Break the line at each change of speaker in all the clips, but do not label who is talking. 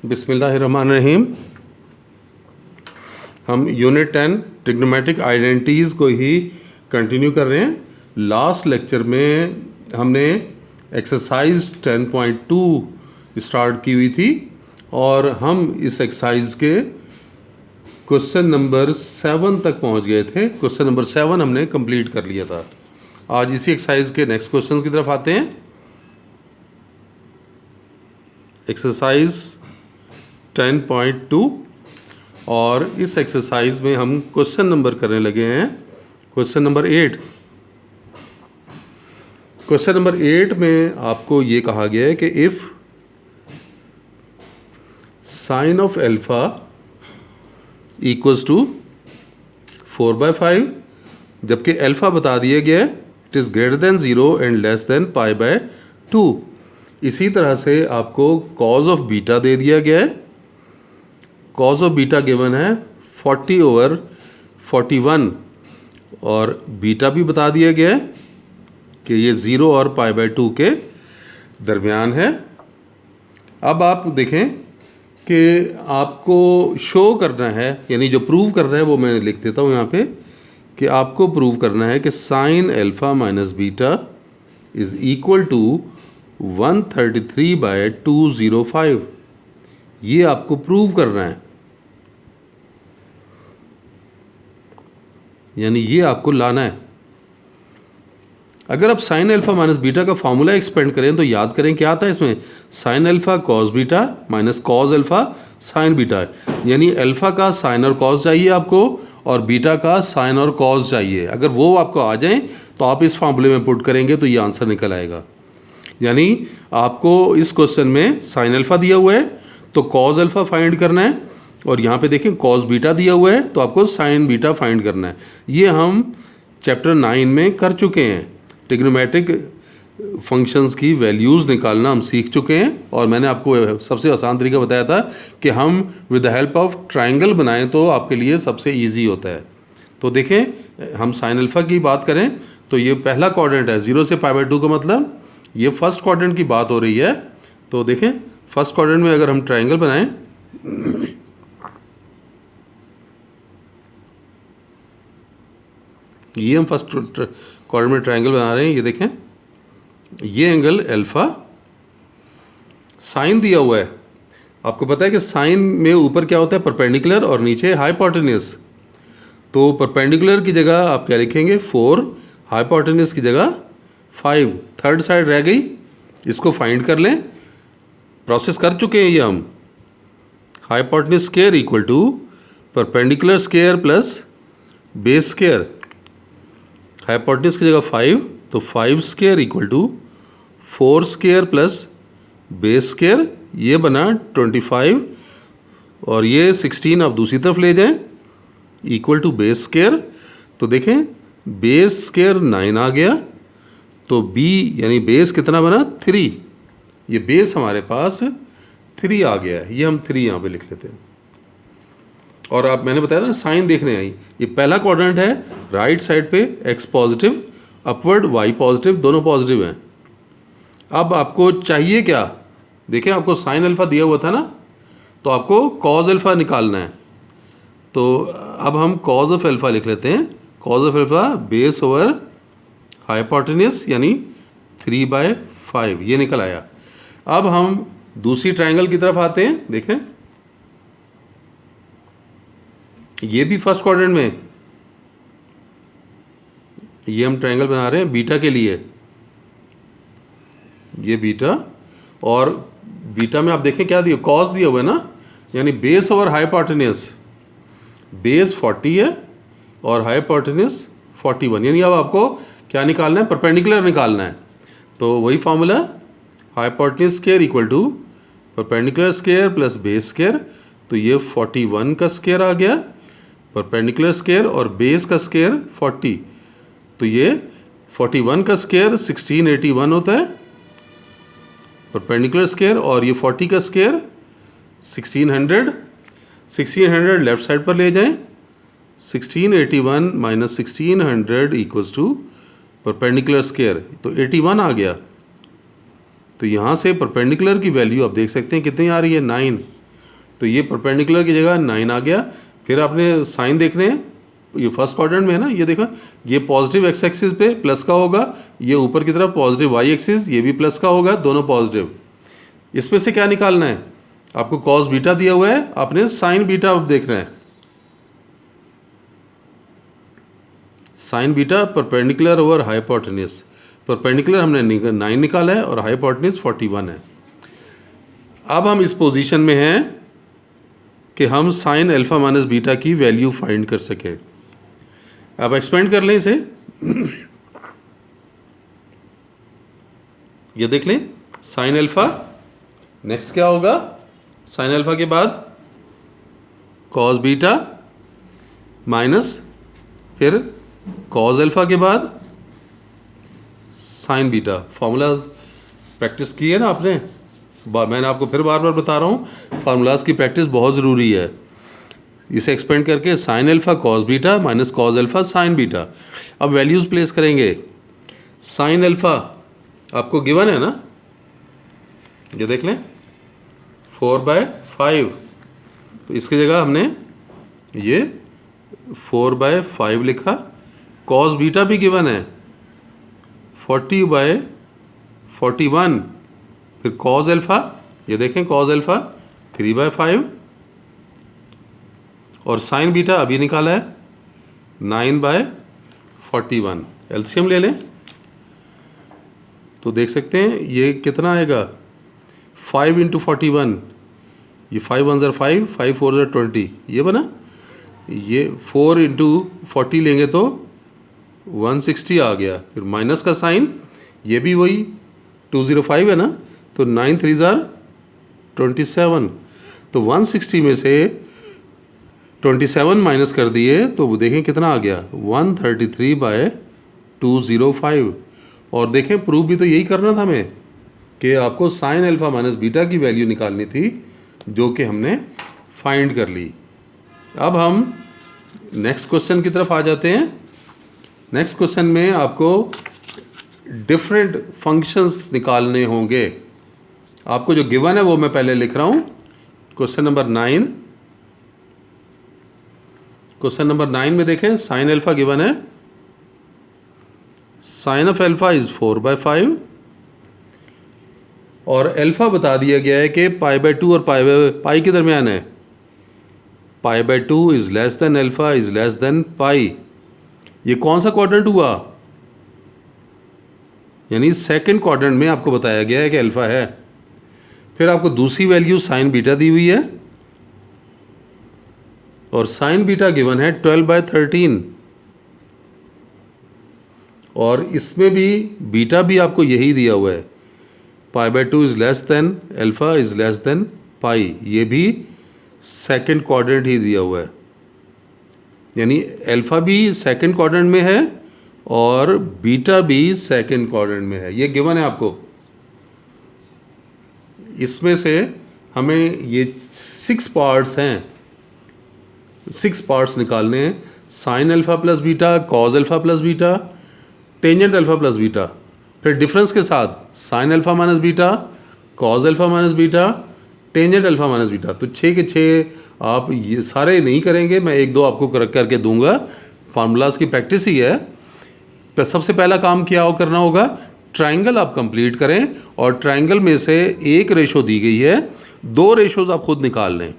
बिस्मिल्लाहिर्रहमानिर्रहीम। हम unit 10 trigonometric identities को ही कंटिन्यू कर रहे हैं। लास्ट लेक्चर में हमने एक्सरसाइज 10.2 स्टार्ट की हुई थी और हम इस एक्सरसाइज के क्वेश्चन नंबर 7 तक पहुंच गए थे। क्वेश्चन नंबर 7 हमने कंप्लीट कर लिया था। आज इसी एक्सरसाइज के नेक्स्ट क्वेश्चन की तरफ आते हैं। एक्सरसाइज 10.2 और इस एक्सरसाइज में हम क्वेश्चन नंबर करने लगे हैं क्वेश्चन नंबर 8। क्वेश्चन नंबर 8 में आपको ये कहा गया है कि if sine of alpha equals to 4/5, जबकि एल्फा बता दिया गया है it is greater than 0 and less than π/2। इसी तरह से आपको कॉज ऑफ बीटा दे दिया गया है। कॉज ऑफ बीटा गिवन है 40/41 और बीटा भी बता दिया गया है कि ये 0 और π/2 के दरमियान है। अब आप देखें कि आपको शो करना है, यानी जो प्रूव करना है वो मैं लिख देता हूँ यहाँ पे कि आपको प्रूव करना है कि sine alpha minus beta is equal to 133/205। ये आपको प्रूव करना है, यानी ये आपको लाना है। अगर आप साइन एल्फा माइनस बीटा का फॉर्मूला एक्सपेंड करें तो याद करें क्या आता है इसमें, sine alpha cos beta minus cos alpha sign beta है। यानी एल्फा का साइन और कॉस चाहिए आपको और बीटा का साइन और कॉस चाहिए। अगर वो आपको आ जाए तो आप इस फॉर्मूले में पुट करेंगे तो ये आंसर निकल आएगा। यानी आपको इस क्वेश्चन में साइन अल्फा दिया हुआ है तो कॉस अल्फा फाइंड करना है और यहाँ पे देखें कॉस बीटा दिया हुआ है तो आपको साइन बीटा फाइंड करना है। ये हम चैप्टर 9 में कर चुके हैं। ट्रिग्नोमेट्रिक फंक्शंस की वैल्यूज़ निकालना हम सीख चुके हैं और मैंने आपको सबसे आसान तरीका बताया था कि हम with the help of triangle बनाएं तो आपके लिए सबसे ईजी होता है। तो देखें, हम साइन अल्फा की बात करें तो ये पहला क्वाड्रेंट है, 0 से π/2 का मतलब ये फर्स्ट क्वाड्रेंट की बात हो रही है। तो देखें फर्स्ट क्वाड्रेंट में अगर हम ट्राइंगल बनाएं, ये हम फर्स्ट क्वाड्रेंट में ट्राइंगल बना रहे हैं। ये देखें, ये एंगल अल्फा, साइन दिया हुआ है। आपको पता है कि साइन में ऊपर क्या होता है, परपेंडिकुलर, और नीचे हाइपोटेन्यूज। तो परपेंडिकुलर की जगह आप क्या लिखेंगे 4, हाइपोटेन्यूज की जगह 5। थर्ड साइड रह गई, इसको फाइंड कर लें। प्रोसेस कर चुके हैं ये हम। Hypotenuse square equal to perpendicular square plus base square. Hypotenuse की जगह 5 तो 5 square equal to 4 square plus base square, ये बना 25 और ये 16 आप दूसरी तरफ ले जाएं इक्वल टू बेस स्क्वायर। तो देखें बेस स्क्वायर 9 आ गया तो b यानी बेस कितना बना 3। ये बेस हमारे पास 3 आ गया है, ये हम 3 यहाँ पे लिख लेते हैं। और आप मैंने बताया ना साइन देखने आई, ये पहला क्वाड्रेंट है, राइट साइड पे x positive, upward y positive, दोनों पॉजिटिव हैं। अब आपको चाहिए क्या, देखें आपको साइन अल्फा दिया हुआ था ना, तो आपको कॉज अल्फा निकालना है। तो अब हम कॉज ऑफ अल्फा लिख लेते हैं। Cause of alpha base over hypotenuse यानी 3/5, ये निकल आया। अब हम दूसरी ट्रायंगल की तरफ आते हैं। देखें ये भी फर्स्ट क्वाड्रेंट में, ये हम ट्रायंगल बना रहे हैं बीटा के लिए। ये बीटा, और बीटा में आप देखें क्या दिया, कॉस दिया हुआ है ना, यानी बेस ओवर हाइपोटेन्यूज। बेस 40 है और हाइपोटेन्यूज 41, यानी अब आपको क्या निकालना है, परपेंडिकुलर निकालना है। तो वही formula, hypotenuse square equal to perpendicular square plus base square. तो ये 41 का स्क्वायर आ गया, परपेंडिकुलर स्क्वायर और बेस का स्क्वायर 40, तो ये 41 का स्क्वायर 1681 होता है परपेंडिकुलर स्क्वायर, और ये 40 का स्क्वायर 1600। 1600 लेफ्ट साइड पर ले जाएं, 1681 minus 1600 equals to perpendicular square, तो 81 आ गया। तो यहाँ से परपेंडिकुलर की वैल्यू आप देख सकते हैं कितनी आ रही है, 9। तो ये परपेंडिकुलर की जगह 9 आ गया। फिर आपने साइन देखने हैं, ये फर्स्ट क्वाड्रेंट में है ना, ये देखो ये पॉजिटिव एक्स एक्सिस पे प्लस का होगा, ये ऊपर की तरफ पॉजिटिव वाई एक्सिस ये भी प्लस का होगा, दोनों पॉजिटिव। इसमें से क्या निकालना है? आपको कॉस बीटा दिया हुआ है, आपने साइन बीटा अब देखना है। Sign beta perpendicular over hypotenuse. Perpendicular हमने 9 निकाला है और हाइपोटेन्यूज 41 है। अब हम इस पोजीशन में हैं कि हम साइन अल्फा माइनस बीटा की वैल्यू फाइंड कर सकें। अब एक्सपेंड कर लें इसे, ये देख लें साइन अल्फा, नेक्स्ट क्या होगा? साइन अल्फा के बाद कॉस बीटा माइनस फिर कॉस अल्फा के बाद साइन बीटा। फॉर्मूला प्रैक्टिस की है ना आपने, मैंने आपको फिर बार बार बता रहा हूँ, फार्मूलाज की प्रैक्टिस बहुत ज़रूरी है। इसे एक्सपेंड करके sine alpha cos beta minus cos alpha sign beta. अब वैल्यूज़ प्लेस करेंगे। साइन अल्फा आपको गिवन है ना, ये देख लें 4/5, तो इसकी जगह हमने ये 4/5 लिखा। कॉस बीटा भी गिवन है 40/41, फिर कॉस अल्फा, ये देखें कॉस अल्फा 3/5, और साइन बीटा अभी निकाला है 9/41। एलसीएम ले लें तो देख सकते हैं ये कितना आएगा, 5 × 41, ये 5 1 ज़र 5, 5 4 ज़र 20, ये बना। ये 4 × 40 लेंगे तो 160 आ गया। फिर माइनस का साइन, ये भी वही 205 है ना, तो 9 3 ज़र 27, तो 160 में से 27 माइनस कर दिए तो वो देखें कितना आ गया 133/205। और देखें प्रूफ भी तो यही करना था हमें कि आपको साइन अल्फा माइनस बीटा की वैल्यू निकालनी थी, जो कि हमने फाइंड कर ली। अब हम नेक्स्ट क्वेश्चन की तरफ आ जाते हैं। नेक्स्ट क्वेश्चन में आपको डिफरेंट फंक्शंस निकालने होंगे। आपको जो गिवन है वो मैं पहले लिख रहा हूँ। क्वेश्चन नंबर 9, क्वेश्चन नंबर 9 में देखें साइन अल्फा गिवन है, साइन ऑफ अल्फा इज 4/5 और अल्फा बता दिया गया है कि π/2 और पाई के दरमियान है। π/2 is less than alpha is less than pi. ये कौन सा क्वाड्रेंट हुआ? यानी सेकंड क्वाड्रेंट में आपको बताया गया है कि अल्फा है। फिर आपको दूसरी वैल्यू साइन बीटा दी हुई है और साइन बीटा गिवन है 12/13, और इसमें भी बीटा भी आपको यही दिया हुआ है, π/2 is less than alpha is less than pi. ये भी सेकंड क्वाड्रेंट ही दिया हुआ है, यानी अल्फा भी सेकंड क्वाड्रेंट में है और बीटा भी सेकंड क्वाड्रेंट में है। ये गिवन है आपको। इसमें से हमें ये 6 पार्ट्स हैं, 6 पार्ट्स निकालने हैं। Sine alpha plus beta, cause alpha plus beta, tangent alpha plus beta, फिर डिफरेंस के साथ sine alpha minus beta, cause alpha minus beta, tangent alpha minus beta. तो 6 के 6 आप ये सारे नहीं करेंगे, मैं 1 2 आपको करके दूंगा। फार्मूलाज की प्रैक्टिस ही है। तो सबसे पहला काम क्या करना होगा, ट्रायंगल आप कंप्लीट करें और ट्रायंगल में से एक रेशो दी गई है, 2 रेशोज आप खुद निकाल लें।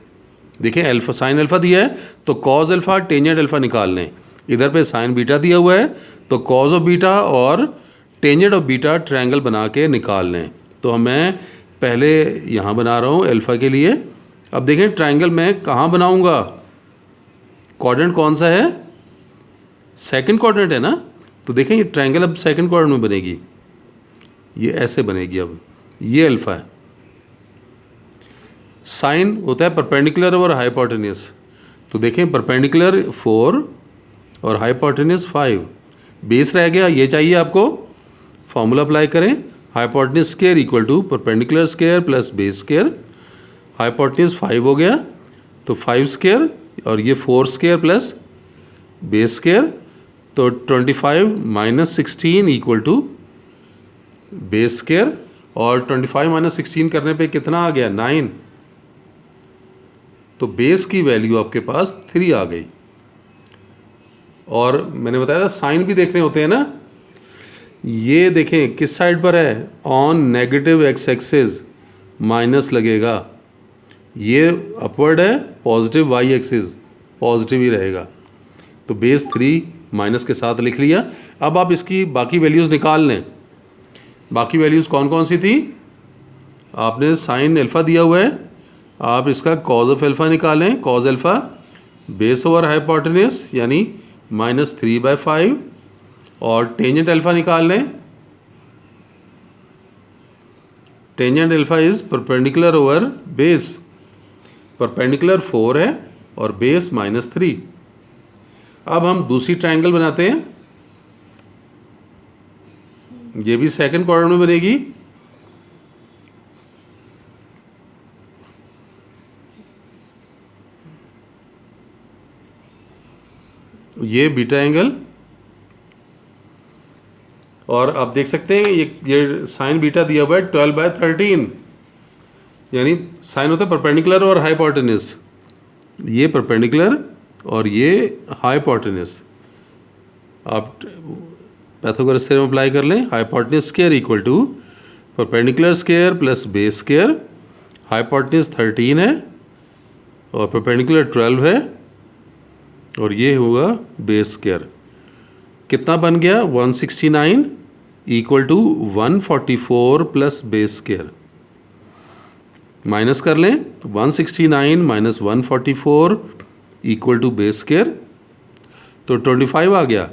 देखें अल्फा साइन अल्फा दिया है तो कॉज अल्फा टेंजेंट अल्फा निकाल लें। इधर पे साइन बीटा दिया हुआ है तो कॉज ऑफ बीटा और टेंजेंट ऑफ बीटा ट्रायंगल बना के निकाल लें। तो मैं पहले यहाँ बना रहा हूँ अल्फा के लिए। अब देखें ट्रायंगल मैं कहाँ बनाऊँगा, क्वाड्रेंट कौन सा है, सेकंड क्वाड्रेंट है ना। तो देखें ये ट्रायंगल अब सेकंड क्वाड्रेंट में बनेगी, ये ऐसे बनेगी। अब ये अल्फा है। साइन होता है परपेंडिकुलर और हाइपोटेन्यूज। तो देखें परपेंडिकुलर 4 और हाइपोटेन्यूज 5, बेस रह गया, ये चाहिए आपको। फॉर्मूला अप्लाई करें, hypotenuse square equal to perpendicular square plus base square. Hypotenuse 5 हो गया तो 5 स्क्वायर और ये 4 स्क्वायर प्लस बेस स्क्वायर, तो 25 minus 16 equal to base square. और 25 माइनस 16 करने पे कितना आ गया 9। तो बेस की वैल्यू आपके पास 3 आ गई। और मैंने बताया था साइन भी देखने होते हैं ना, ये देखें किस साइड पर है, on negative x axis minus लगेगा, ये अपवर्ड है, पॉजिटिव वाई एक्सिस पॉजिटिव ही रहेगा। तो बेस 3 माइनस के साथ लिख लिया। अब आप इसकी बाकी वैल्यूज़ निकाल लें। बाकी वैल्यूज़ कौन कौन सी थी, आपने साइन अल्फ़ा दिया हुआ है, आप इसका कॉज ऑफ अल्फ़ा निकालें, cos alpha base over hypotenuse यानी -3/5, और टेंजेंट अल्फ़ा निकाल लें। Tangent alpha is perpendicular over base, perpendicular 4 है और बेस -3। अब हम दूसरी ट्रायंगल बनाते हैं, ये भी सेकंड क्वाड्रेंट में बनेगी। ये बीटा एंगल, और आप देख सकते हैं ये साइन बीटा दिया हुआ है 12/13, यानी साइन होता है परपेंडिकुलर और हाइपोटेन्यूज, ये परपेंडिकुलर और ये हाइपोटेन्यूज। आप पाइथागोरस थ्योरम अप्लाई कर लें, hypotenuse square equal to perpendicular square plus base square. Hypotenuse 13 है और परपेंडिकुलर 12 है, और ये होगा बेस स्क्वायर। कितना बन गया, 169 equal to 144 plus base square. Minus कर लें तो 169 minus 144 equal to base square, तो 25 आ गया।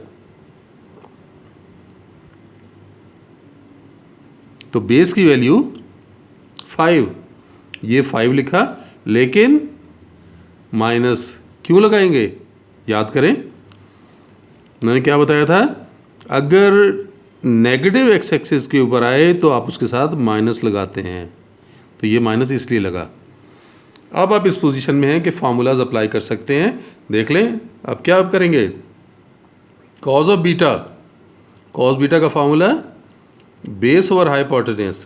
तो बेस की वैल्यू 5, ये 5 लिखा, लेकिन माइनस क्यों लगाएंगे, याद करें मैंने क्या बताया था, अगर नेगेटिव एक्स एक्सिस के ऊपर आए तो आप उसके साथ माइनस लगाते हैं, तो ये माइनस इसलिए लगा। अब आप इस पोजीशन में हैं कि फार्मूलाज अप्लाई कर सकते हैं, देख लें। अब क्या आप करेंगे, cause of beta, cos beta का फार्मूला बेस ओवर हाइपोटेन्यूज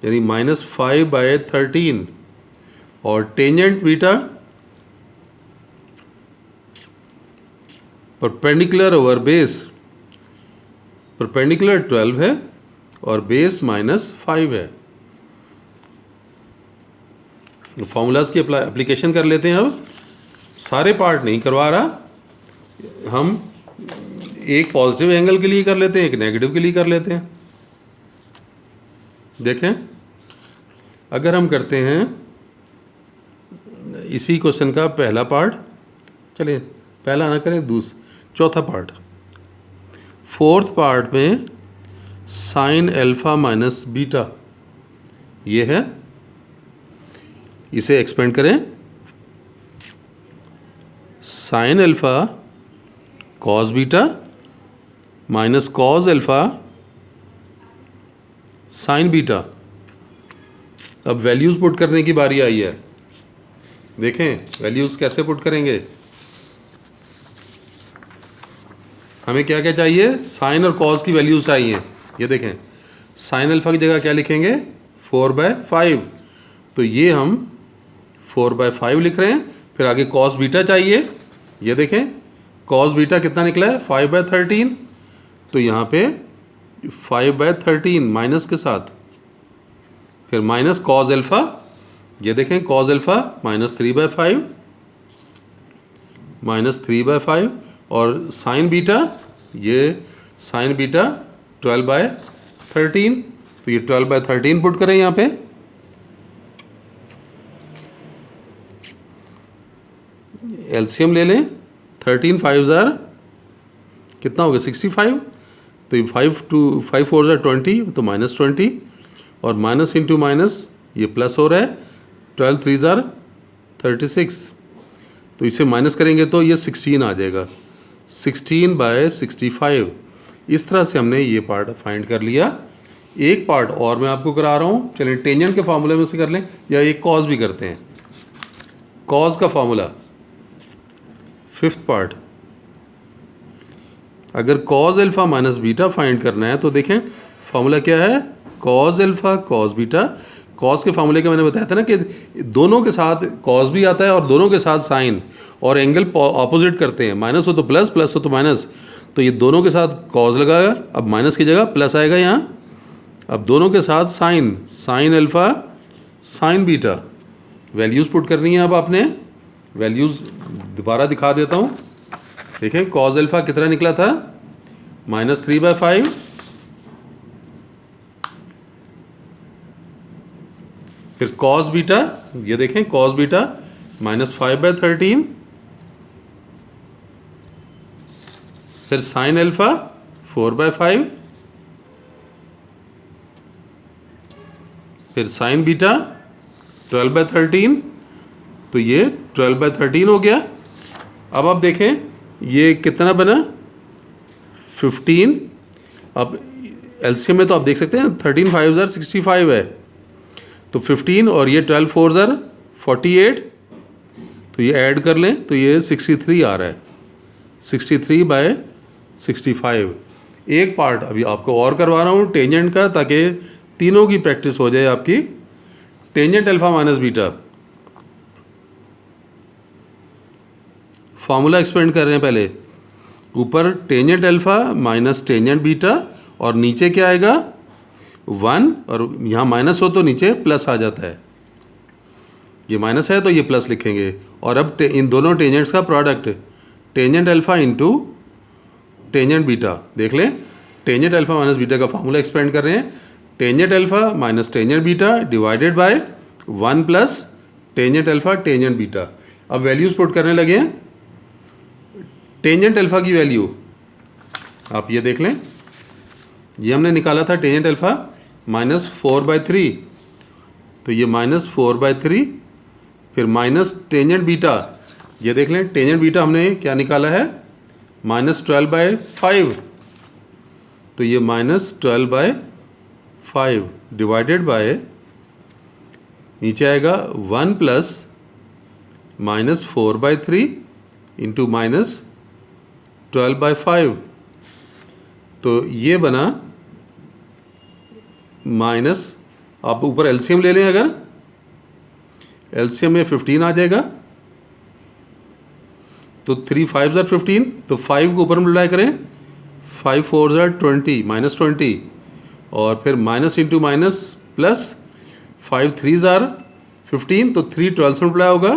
यानी -5/13, और tangent beta perpendicular over base, perpendicular 12 है और बेस -5 है। फॉर्मूलाज की एप्लीकेशन कर लेते हैं। अब सारे पार्ट नहीं करवा रहा, हम एक पॉजिटिव एंगल के लिए कर लेते हैं, एक नेगेटिव के लिए कर लेते हैं। देखें, अगर हम करते हैं इसी क्वेश्चन का पहला पार्ट, चलिए पहला ना करें, चौथा पार्ट, फोर्थ पार्ट में साइन अल्फा माइनस बीटा ये है, इसे एक्सपेंड करें, sine alpha cos beta minus cos alpha sign beta. अब वैल्यूज़ पुट करने की बारी आई है, देखें वैल्यूज़ कैसे पुट करेंगे। हमें क्या क्या चाहिए, साइन और कॉस की वैल्यूज चाहिए। ये देखें, साइन अल्फा की जगह क्या लिखेंगे, 4/5, तो ये हम 4/5 लिख रहे हैं। फिर आगे कॉस बीटा चाहिए, ये देखें कॉस बीटा कितना निकला है, 5/13, तो यहाँ पे 5/13 माइनस के साथ, फिर माइनस कॉस अल्फा, ये देखें कॉस अल्फा -3/5, -3/5, और साइन बीटा, ये साइन बीटा 12/13, तो ये 12/13 पुट करें यहाँ पे। एलसीएम ले लें, 13 5 कितना हो गया, 65, तो ये 5 4 20, तो -20, और माइनस इंटू माइनस ये प्लस हो रहा है, 12 3 36, तो इसे माइनस करेंगे तो ये 16 आ जाएगा, 16/65। इस तरह से हमने ये पार्ट फाइंड कर लिया। एक पार्ट और मैं आपको करा रहा हूँ, चलिए टेंजेंट के फार्मूले में से कर लें, या एक कॉस भी करते हैं। कॉस का फार्मूला, फिफ्थ पार्ट, अगर cos alpha minus beta find करना है तो देखें फार्मूला क्या है, cos alpha cos beta. Cos के फार्मूले का मैंने बताया था ना कि दोनों के साथ कॉस भी आता है और दोनों के साथ साइन, और एंगल ऑपोजिट करते हैं, माइनस हो तो प्लस, प्लस हो तो माइनस। तो ये दोनों के साथ कॉस लगाएगा, अब माइनस की जगह प्लस आएगा यहाँ। अब दोनों के साथ sine, sine alpha sine beta, values put करनी है। अब आपने वैल्यूज़ दोबारा दिखा देता हूँ। देखें कॉस अल्फ़ा कितना निकला था, -3/5, फिर कॉस बीटा, ये देखें कॉस बीटा -5/13, फिर साइन अल्फ़ा 4/5, फिर साइन बीटा 12/13, तो ये 12/13 हो गया। अब आप देखें ये कितना बना, 15। अब एलसीएम में तो आप देख सकते हैं 13 5 ज़र 65 है, तो 15 और ये 12 4 ज़र 48, तो ये ऐड कर लें तो ये 63 आ रहा है, 63/65। एक पार्ट अभी आपको और करवा रहा हूँ टेंजेंट का, ताकि तीनों की प्रैक्टिस हो जाए आपकी। Tangent alpha minus beta, formula expand कर रहे हैं पहले। ऊपर tangent alpha minus tangent beta, और नीचे क्या आएगा 1, और यहाँ माइनस हो तो नीचे प्लस आ जाता है, ये माइनस है तो ये प्लस लिखेंगे। और अब इन दोनों टेंजेंट्स का product, tangent alpha into tangent beta, देख लें टेंजेंट अल्फ़ा माइनस बीटा का फार्मूला एक्सपेंड कर रहे हैं। Tangent alpha minus tangent beta divided by 1 plus tangent alpha tangent beta. अब वैल्यूज़ पुट करने लगे हैं। टेंजेंट अल्फ़ा की वैल्यू आप ये देख लें, ये हमने निकाला था टेंजेंट अल्फ़ा -4/3, तो ये -4/3, फिर माइनस टेंजेंट बीटा, ये देख लें टेंजेंट बीटा हमने क्या निकाला है -12/5, तो ये -12/5 डिवाइडेड बाय, नीचे आएगा 1 प्लस -4/3 इंटू -12/5, तो ये बना माइनस, आप ऊपर एलसीएम ले लें, अगर एलसीएम में 15 आ जाएगा, तो 3 5 ज़र 15, तो 5 को ऊपर मल्टीप्लाई करें, 5 4 ज़र 20 -20, और फिर माइनस इंटू माइनस प्लस, 5 3 ज़र 15, तो 3 12 से मल्टीप्लाई होगा,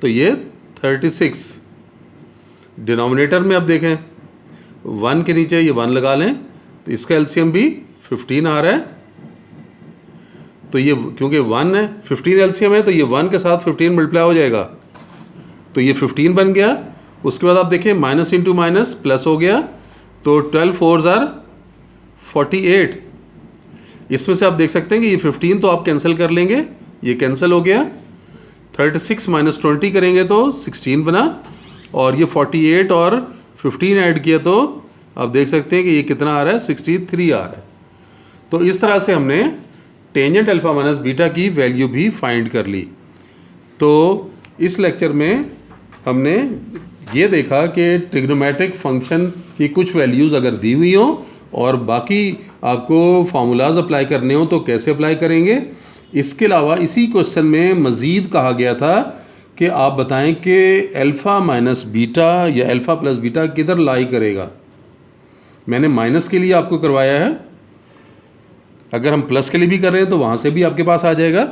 तो ये 36। डिनोमिनेटर में अब देखें 1 के नीचे ये 1 लगा लें, तो इसका एलसीएम भी 15 आ रहा है। तो ये क्योंकि 1 है, 15 एलसीएम है, तो ये 1 के साथ 15 मल्टीप्लाई हो जाएगा, तो ये 15 बन गया। उसके बाद आप देखें माइनस इंटू माइनस प्लस हो गया, तो 12 4 ज़र 48। इसमें से आप देख सकते हैं कि ये 15 तो आप कैंसिल कर लेंगे, ये कैंसिल हो गया। 36 - 20 करेंगे तो 16 बना, और ये 48 और 15 ऐड किया तो आप देख सकते हैं कि ये कितना आ रहा है 63 आ रहा है। तो इस तरह से हमने टेंजेंट अल्फ़ा माइनस बीटा की वैल्यू भी फाइंड कर ली। तो इस लेक्चर में हमने ये देखा कि ट्रिग्नोमेट्रिक फंक्शन की कुछ वैल्यूज़ अगर दी हुई हों और बाकी आपको फार्मूलाज अप्लाई करने हो तो कैसे अप्लाई करेंगे। इसके अलावा इसी क्वेश्चन में मज़ीद कहा गया था कि आप बताएं कि अल्फ़ा माइनस बीटा या अल्फ़ा प्लस बीटा किधर लाई करेगा। मैंने माइनस के लिए आपको करवाया है, अगर हम प्लस के लिए भी कर रहे हैं तो वहाँ से भी आपके पास आ जाएगा।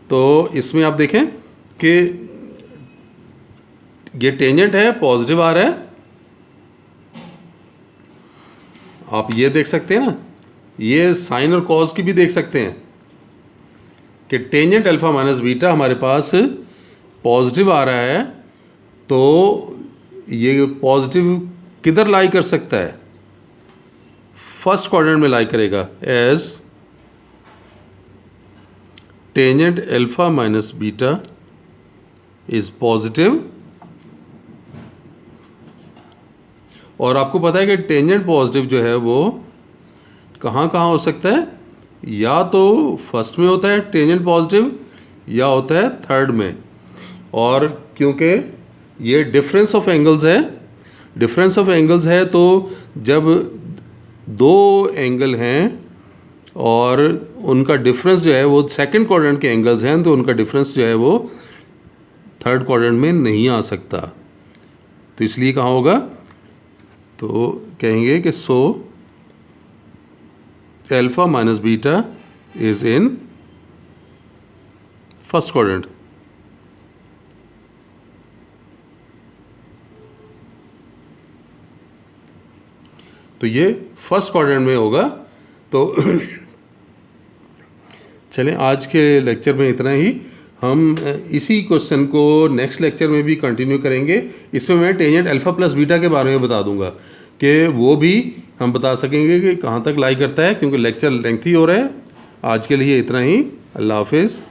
तो इसमें आप देखें कि ये टेंजेंट है, पॉजिटिव आ रहा है, आप ये देख सकते हैं ना, ये साइन और कॉस की भी देख सकते हैं कि टेंजेंट अल्फ़ा माइनस बीटा हमारे पास पॉजिटिव आ रहा है। तो ये पॉजिटिव किधर लाई कर सकता है, फर्स्ट क्वाड्रेंट में लाई करेगा as tangent alpha minus beta is positive. और आपको पता है कि टेंजेंट पॉजिटिव जो है वो कहाँ कहाँ हो सकता है, या तो फर्स्ट में होता है टेंजेंट पॉजिटिव, या होता है थर्ड में। और क्योंकि ये डिफरेंस ऑफ एंगल्स है, डिफरेंस ऑफ एंगल्स है, तो जब दो एंगल हैं और उनका डिफरेंस जो है वो सेकंड क्वाड्रेंट के एंगल्स हैं, तो उनका डिफरेंस जो है वो थर्ड क्वाड्रेंट में नहीं आ सकता। तो इसलिए कहाँ होगा, तो कहेंगे कि so alpha minus beta is in first quadrant. तो ये फर्स्ट क्वाड्रेंट में होगा। तो चलें, आज के लेक्चर में इतना ही। हम इसी क्वेश्चन को नेक्स्ट लेक्चर में भी कंटिन्यू करेंगे। इसमें मैं टेंजेंट अल्फ़ा प्लस बीटा के बारे में बता दूंगा कि वो भी हम बता सकेंगे कि कहाँ तक लाई करता है, क्योंकि लेक्चर लेंथी हो रहा है। आज के लिए इतना ही। अल्लाह हाफिज़।